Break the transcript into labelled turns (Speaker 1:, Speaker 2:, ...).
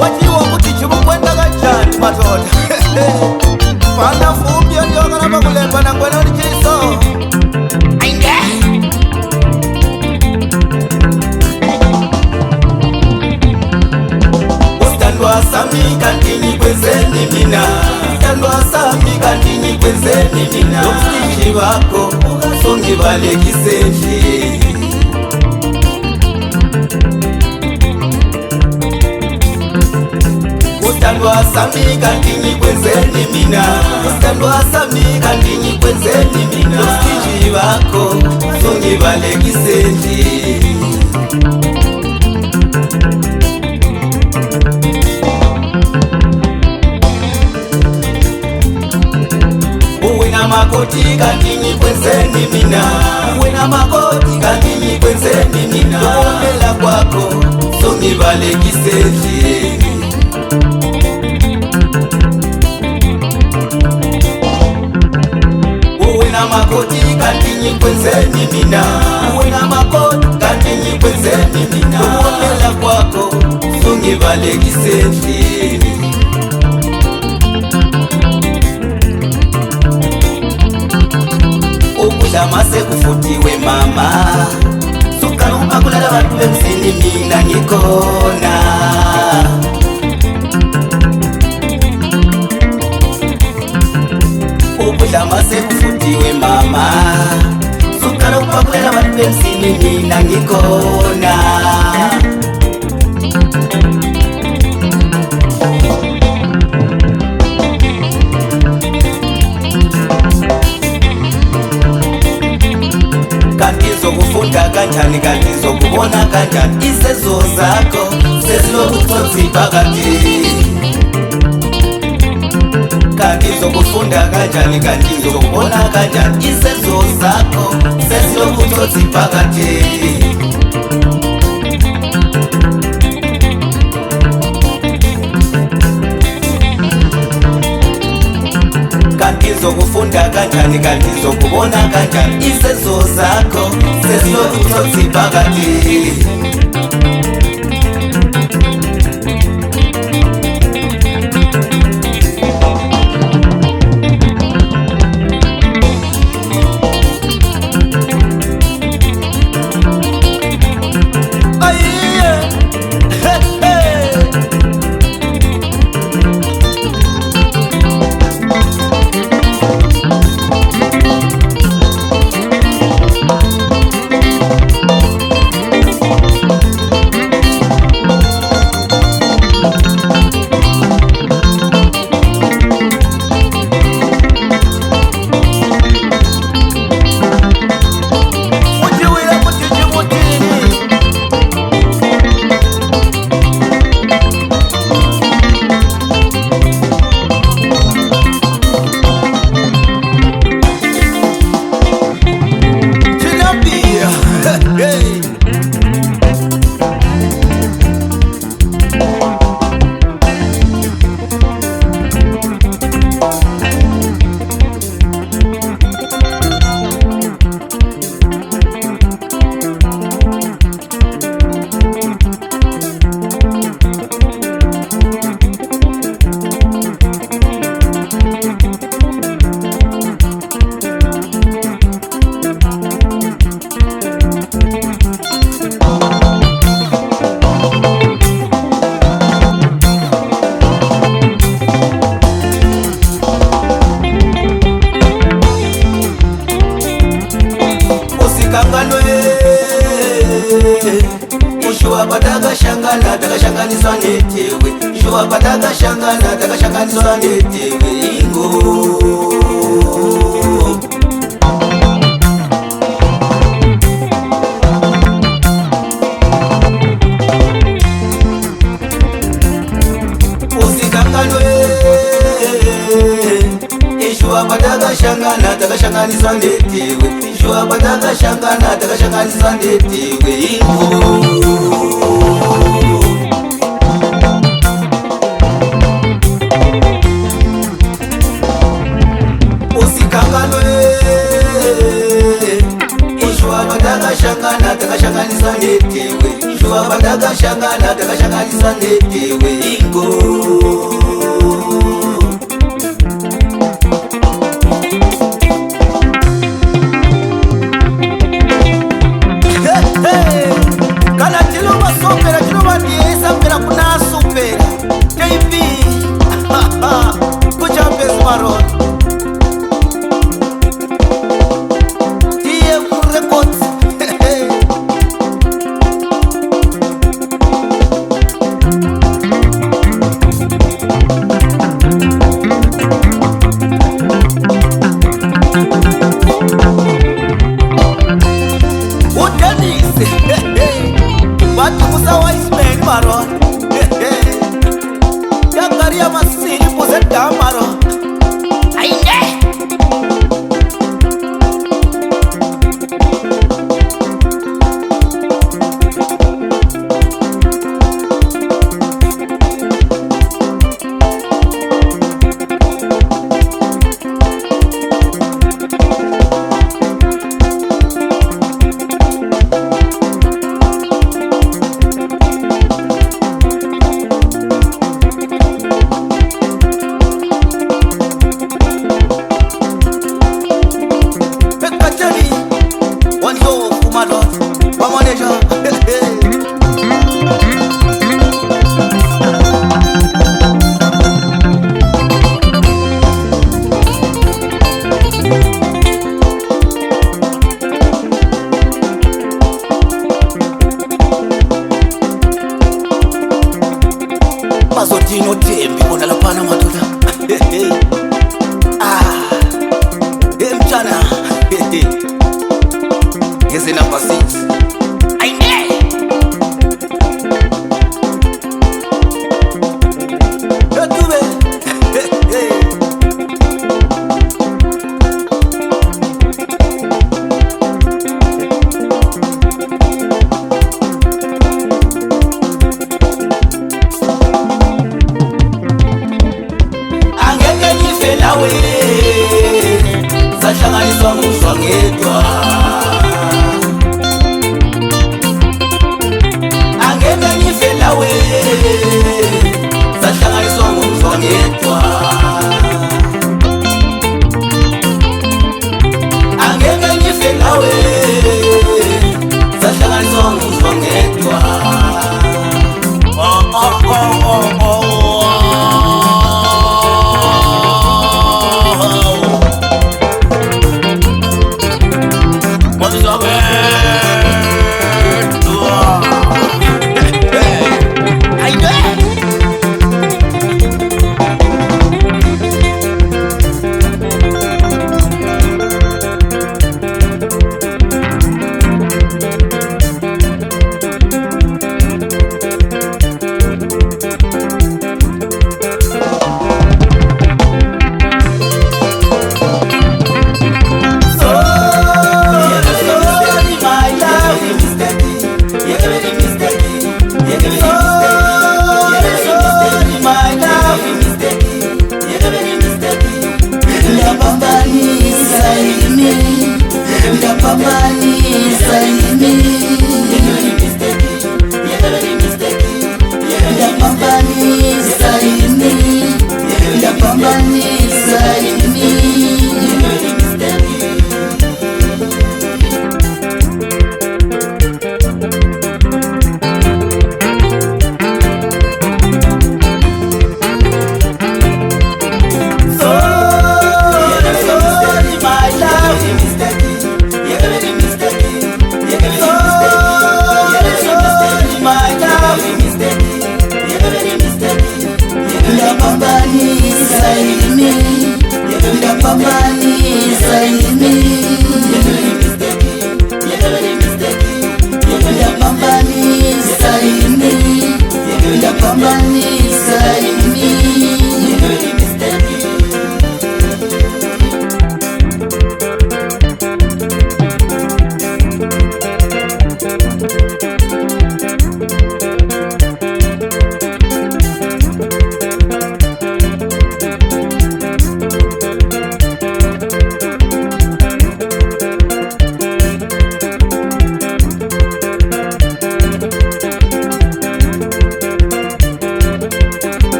Speaker 1: Wachiwa kuti chimukwenda kachani matoda Fanda fumbia ndio kanapa kulemba na kwena ulichiso Ainge Ustandwa sami kantini kwezeni mina Ustandwa sami kantini kwezeni mina Lopstichi wako songi vale kiseji Ustandwa sami kantini kwezeni mina Ustandwa sami kantini kwezeni mina Lopstichi wako songi vale kiseji Uwena makoti kantini kwezeni mina Uwena makoti kantini kwezeni mina Uwela kwako songi vale kiseji Uwena makoti kantini kwezeni mina Uwena makoti kantini kwezeni mina Uwela kwako songi vale kiseji Ukudamase kufutiwe mama Sukarumba kulala watu msini mina nikona Ukudamase kufutiwe mama Sukarumba kulala watu msini mina nikona Kandizo kufunda kanjani, kandizo kubona kanjani Isezo zako, sezilo kutotsi pakati Kandizo kufunda kanjani, kandizo kubona kanjani Isezo zako, sezilo kutotsi pakati Kandizo kufunda kanjani, kandizo kubona kanjani Isezo zako, sezilo kutotsi pakati Shua pataga shangana, taga shanganiswa netewe Shua pataga shangana, taga shanganiswa netewe Ingo Usikanganwe Shua pataga shangana, taga shanganiswa takashanganiswa netiwe shuwa patakashangana takashanganiswa netiwe ingo usikanganwe shuwa patakashangana takashanganiswa netiwe shuwa patakashangana takashanganiswa netiwe ingo kana tilova sopera tilova diesa mpera kuna supera JB kuchambezi maron TM Records watu musawa ismeni maron yakaria masini puseda maron ainde mazotino tembi bona lapana madoda mchana ngeze number 6 aine yatube nawe sahlanganiswa nguswa ngedwa angeke ngife nawe sahlanganiswa nguswa ngedwa angeke ngife nawe sahlanganiswa nguswa ngedwa
Speaker 2: Ndapambani